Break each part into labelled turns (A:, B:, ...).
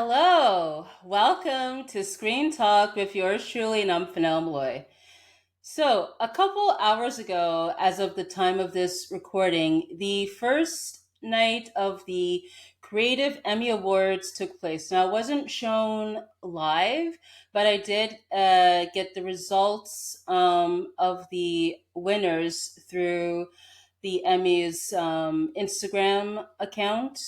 A: Hello, welcome to Screen Talk with yours truly, Nomfanelo. So, a couple hours ago, as of the time of this recording, the first night of the Creative Emmy Awards took place. Now, it wasn't shown live, but I did get the results of the winners through the Emmys Instagram account.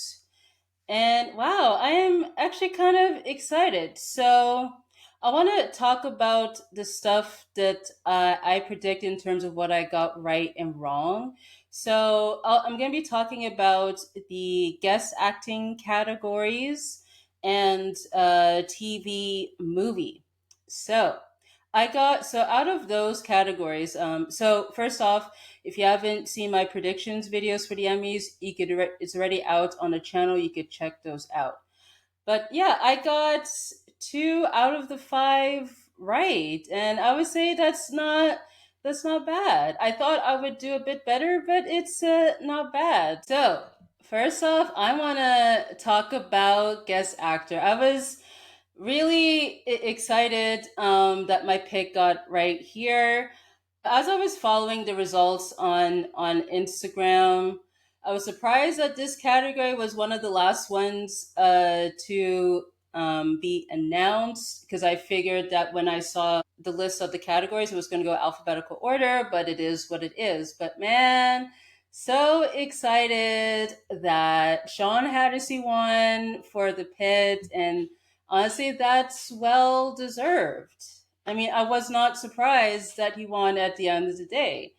A: And wow, I am actually kind of excited. So, I want to talk about the stuff that I predict in terms of what I got right and wrong. So, I'm going to be talking about the guest acting categories and TV movie. So, so out of those categories, so first off, if you haven't seen my predictions videos for the Emmys, it's already out on the channel. You could check those out. But yeah, I got two out of the five right, and I would say that's not bad. I thought I would do a bit better, but it's not bad. So first off, I want to talk about guest actor. I was really excited that my pick got right here. As I was following the results on Instagram, I was surprised that this category was one of the last ones to be announced because I figured that when I saw the list of the categories, it was going to go alphabetical order, but it is what it is. But man, so excited that Sean Hattersley won for The Pit, and honestly, that's well deserved. I mean, I was not surprised that he won at the end of the day,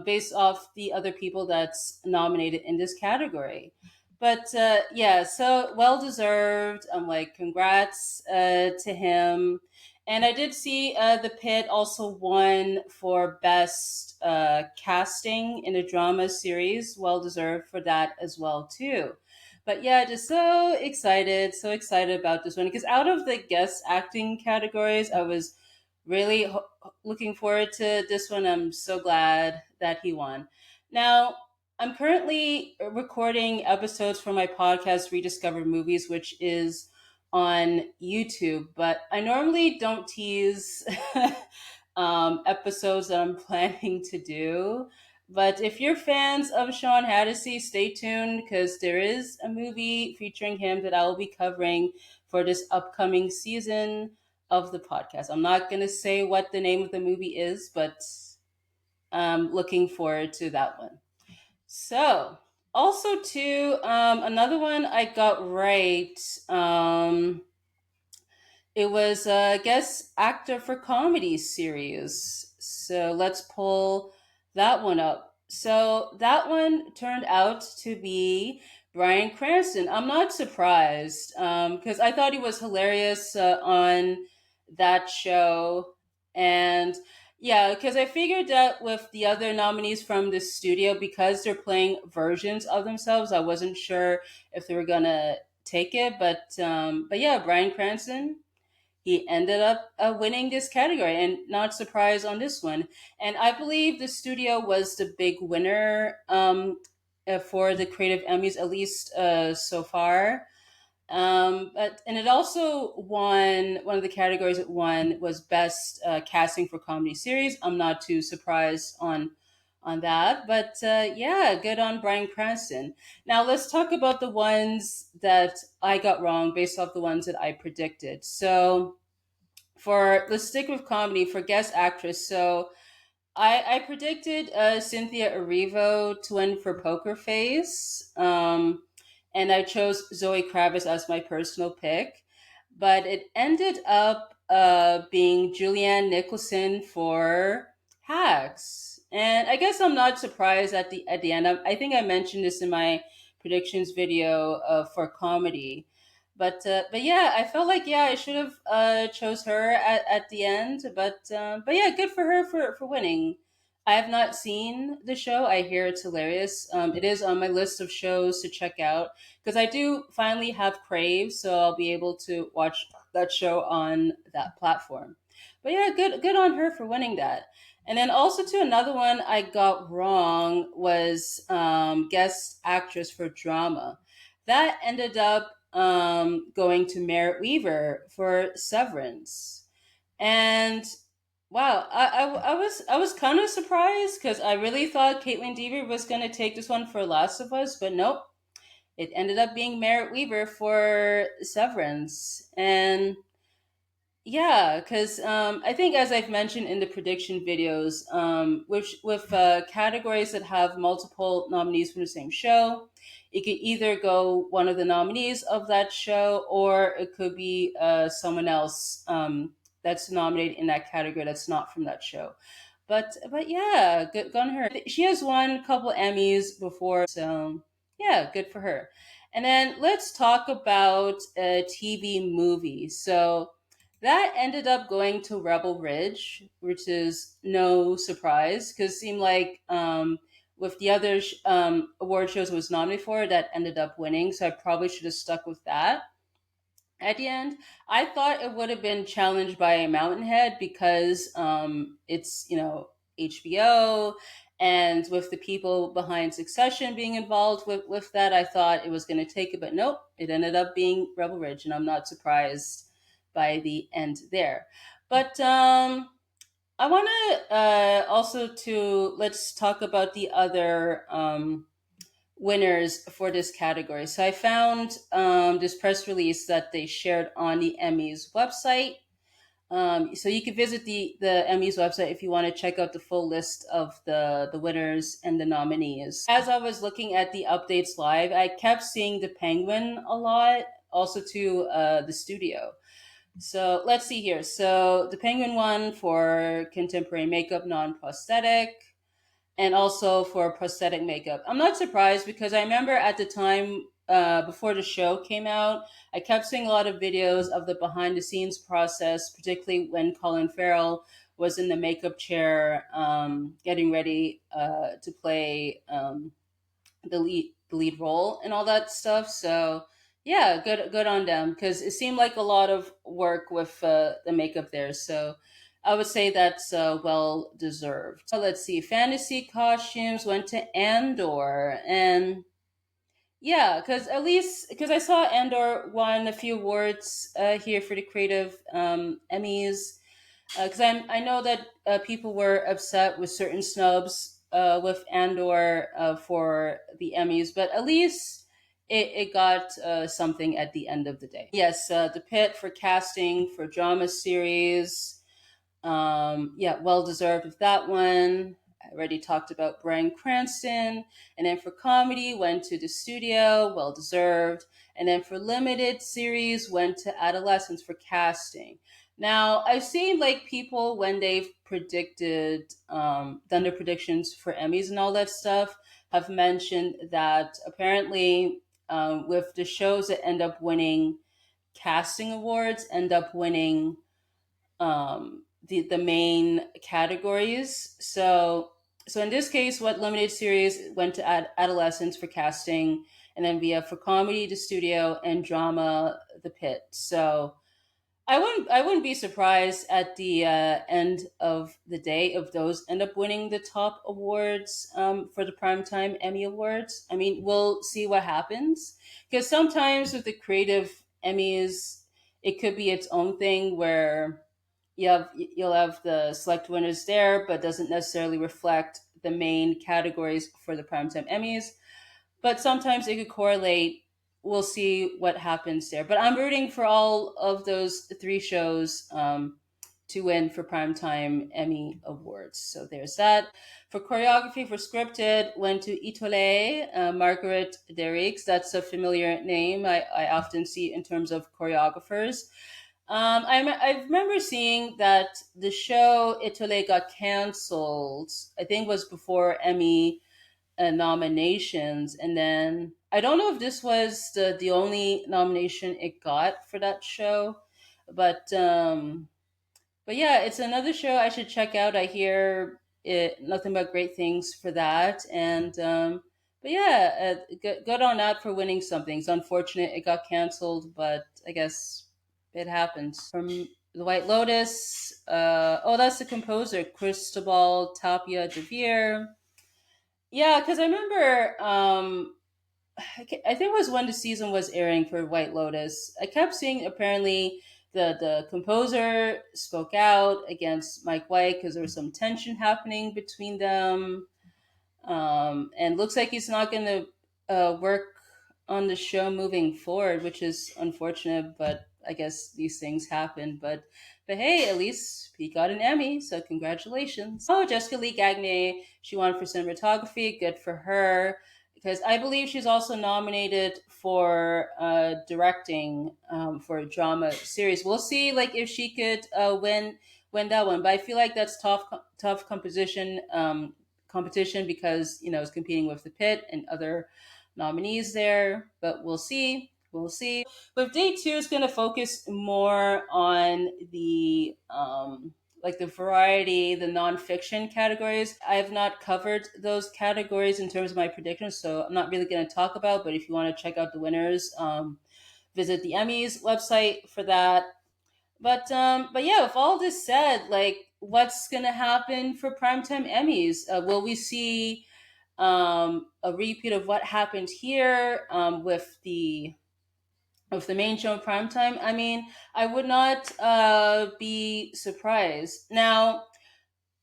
A: based off the other people that's nominated in this category. But yeah, so well deserved. I'm like, congrats to him. And I did see The Pit also won for best casting in a drama series. Well deserved for that as well too. But yeah, just so excited about this one because out of the guest acting categories, I was really looking forward to this one. I'm so glad that he won. Now, I'm currently recording episodes for my podcast, Rediscovered Movies, which is on YouTube, but I normally don't tease episodes that I'm planning to do. But if you're fans of Sean Hattersley, stay tuned because there is a movie featuring him that I will be covering for this upcoming season of the podcast. I'm not going to say what the name of the movie is, but I'm looking forward to that one. So, also too, another one I got right. It was a guest actor for comedy series. So let's pull that one up. So that one turned out to be Bryan Cranston. I'm not surprised because I thought he was hilarious on that show. And yeah, because I figured that with the other nominees from the studio, because they're playing versions of themselves, I wasn't sure if they were going to take it. But yeah, Bryan Cranston, he ended up winning this category, and not surprised on this one. And I believe the studio was the big winner for the Creative Emmys, at least so far. And it also won one of the categories. It won was best casting for comedy series. I'm not too surprised on that, but yeah, good on Bryan Cranston. Now let's talk about the ones that I got wrong based off the ones that I predicted. So for let's stick with comedy for guest actress. So I predicted Cynthia Erivo to win for Poker Face, and I chose Zoe Kravitz as my personal pick, but it ended up being Julianne Nicholson for Hacks. And I guess I'm not surprised at the end. I think I mentioned this in my predictions video for comedy. But yeah, I felt like yeah I should have chose her at the end. But yeah, good for her for winning. I have not seen the show. I hear it's hilarious. It is on my list of shows to check out because I do finally have Crave, so I'll be able to watch that show on that platform. But yeah, good on her for winning that. And then also to another one I got wrong was guest actress for drama. That ended up going to Merritt Weaver for Severance. And wow, I was kind of surprised because I really thought Caitlin Dever was going to take this one for Last of Us, but nope, it ended up being Merritt Weaver for Severance. And yeah, because I think, as I've mentioned in the prediction videos, with categories that have multiple nominees from the same show, it could either go one of the nominees of that show, or it could be someone else that's nominated in that category that's not from that show. But yeah, good on her. She has won a couple Emmys before, so yeah, good for her. And then let's talk about TV movies. So that ended up going to Rebel Ridge, which is no surprise because it seemed like with the other award shows it was nominated for, that ended up winning. So I probably should have stuck with that at the end. I thought it would have been challenged by Mountainhead because it's, HBO, and with the people behind Succession being involved with that, I thought it was going to take it, but nope, it ended up being Rebel Ridge, and I'm not surprised by the end there. But I want to also to let's talk about the other winners for this category. So I found this press release that they shared on the Emmys website. So you can visit the Emmys website if you want to check out the full list of the winners and the nominees. As I was looking at the updates live, I kept seeing the Penguin a lot, also to the studio. So let's see here. So the Penguin won for contemporary makeup, non-prosthetic, and also for prosthetic makeup. I'm not surprised because I remember at the time before the show came out, I kept seeing a lot of videos of the behind the scenes process, particularly when Colin Farrell was in the makeup chair getting ready to play the lead role and all that stuff. So yeah, good on them because it seemed like a lot of work with the makeup there. So I would say that's well deserved. So let's see, fantasy costumes went to Andor, and yeah, because at least because I saw Andor won a few awards here for the creative Emmys, because I know that people were upset with certain snubs with Andor for the Emmys, but at least it got something at the end of the day. Yes, the Pit for casting for drama series. Yeah, well deserved with that one. I already talked about Bryan Cranston. And then for comedy, went to the studio, well deserved. And then for limited series, went to Adolescence for casting. Now, I've seen like people when they've predicted, done their predictions for Emmys and all that stuff, have mentioned that apparently with the shows that end up winning casting awards, end up winning the main categories. So in this case, what limited series went to Adolescence for casting, and then we have for comedy the studio and drama the Pit. So I wouldn't be surprised at the end of the day if those end up winning the top awards for the Primetime Emmy Awards. I mean, we'll see what happens because sometimes with the creative Emmys, it could be its own thing where you'll have the select winners there, but doesn't necessarily reflect the main categories for the Primetime Emmys. But sometimes it could correlate. We'll see what happens there. But I'm rooting for all of those three shows to win for Primetime Emmy Awards. So there's that. For choreography, for scripted, went to Itole, Margaret Derricks. That's a familiar name I often see in terms of choreographers. I remember seeing that the show Itole got canceled. I think was before Emmy nominations, and then I don't know if this was the only nomination it got for that show, but but yeah, it's another show I should check out. I hear it nothing but great things for that, and but yeah, good on that for winning something. It's unfortunate it got canceled, but I guess it happens. From the White Lotus, oh, that's the composer Cristobal Tapia de Veer. Yeah, because I remember I think it was when the season was airing for White Lotus. I kept seeing apparently the composer spoke out against Mike White because there was some tension happening between them, and looks like he's not going to work on the show moving forward, which is unfortunate. But I guess these things happen. But hey, at least he got an Emmy, so congratulations. Oh, Jessica Lee Gagne, she won for cinematography. Good for her. Because I believe she's also nominated for directing for a drama series. We'll see, like if she could win that one. But I feel like that's tough composition competition because it's competing with the Pit and other nominees there. But we'll see. We'll see. But day two is going to focus more on the like the variety, the nonfiction categories. I have not covered those categories in terms of my predictions, so I'm not really going to talk about. But if you want to check out the winners, visit the Emmys website for that. But yeah, with all this said, like, what's gonna happen for primetime Emmys? Will we see a repeat of what happened here with the main show in primetime? I mean, I would not be surprised. Now,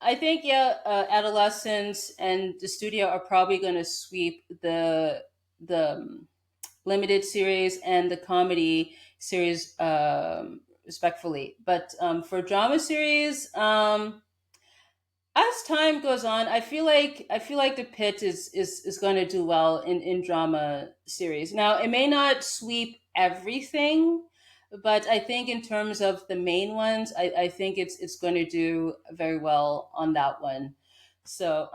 A: I think yeah, adolescents and the studio are probably going to sweep the limited series and the comedy series respectfully. But for drama series, as time goes on, I feel like the Pit is going to do well in drama series. Now, it may not sweep everything, but I think in terms of the main ones, I think it's going to do very well on that one. So,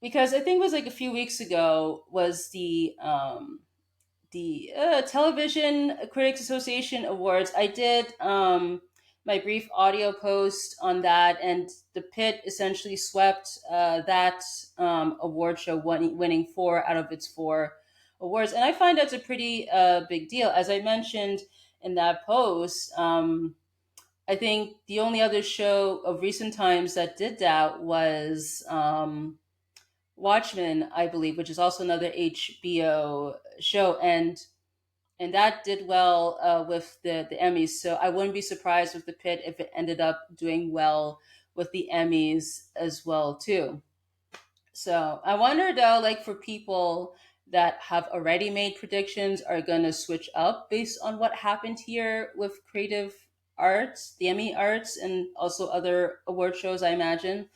A: because I think it was like a few weeks ago was the Television Critics Association Awards. I did my brief audio post on that, and the Pit essentially swept that award show, winning four out of its four awards. And I find that's a pretty big deal. As I mentioned in that post, I think the only other show of recent times that did that was Watchmen, I believe, which is also another HBO show, and that did well with the Emmys. So I wouldn't be surprised with the Pit if it ended up doing well with the Emmys as well too. So I wonder though, like for people that have already made predictions, are going to switch up based on what happened here with Creative Arts, the Emmy Arts, and also other award shows, I imagine.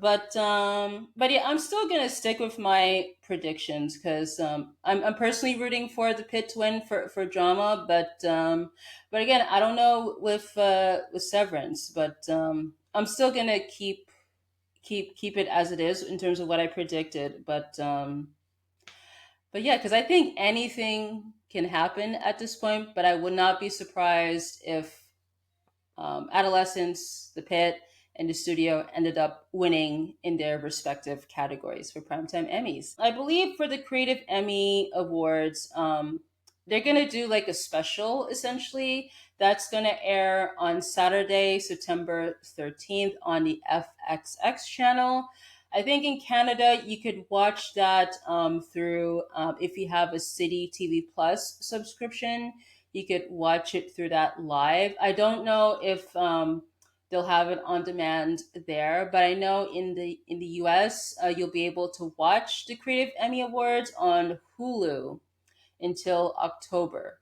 A: But yeah, I'm still gonna stick with my predictions because I'm personally rooting for the Pit to win for drama. But again, I don't know with Severance, but I'm still gonna keep it as it is in terms of what I predicted. But yeah, because I think anything can happen at this point. But I would not be surprised if adolescents, the Pit, and the studio ended up winning in their respective categories for Primetime Emmys. I believe for the Creative Emmy Awards, they're going to do like a special essentially that's going to air on Saturday, September 13th on the FXX channel. I think in Canada you could watch that through if you have a City TV Plus subscription, you could watch it through that live. I don't know if they'll have it on demand there, but I know in the US you'll be able to watch the Creative Emmy Awards on Hulu until October.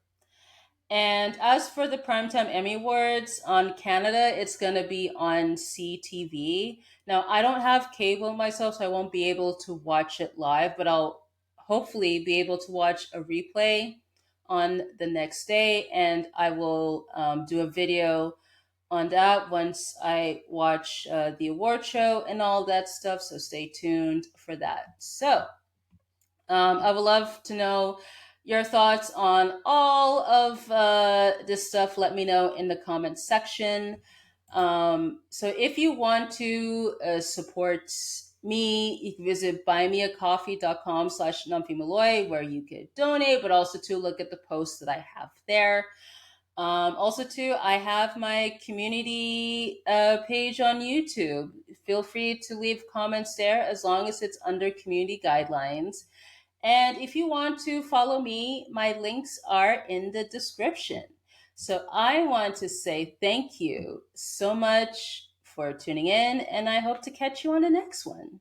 A: And as for the Primetime Emmy Awards on Canada, it's going to be on CTV. Now, I don't have cable myself, so I won't be able to watch it live, but I'll hopefully be able to watch a replay on the next day, and I will do a video on that once I watch the award show and all that stuff. So stay tuned for that. So I would love to know your thoughts on all of this stuff. Let me know in the comments section. So if you want to support me, you can visit buymeacoffee.com/numpy where you could donate, but also to look at the posts that I have there. Also, too, I have my community page on YouTube. Feel free to leave comments there as long as it's under community guidelines. And if you want to follow me, my links are in the description. So I want to say thank you so much for tuning in, and I hope to catch you on the next one.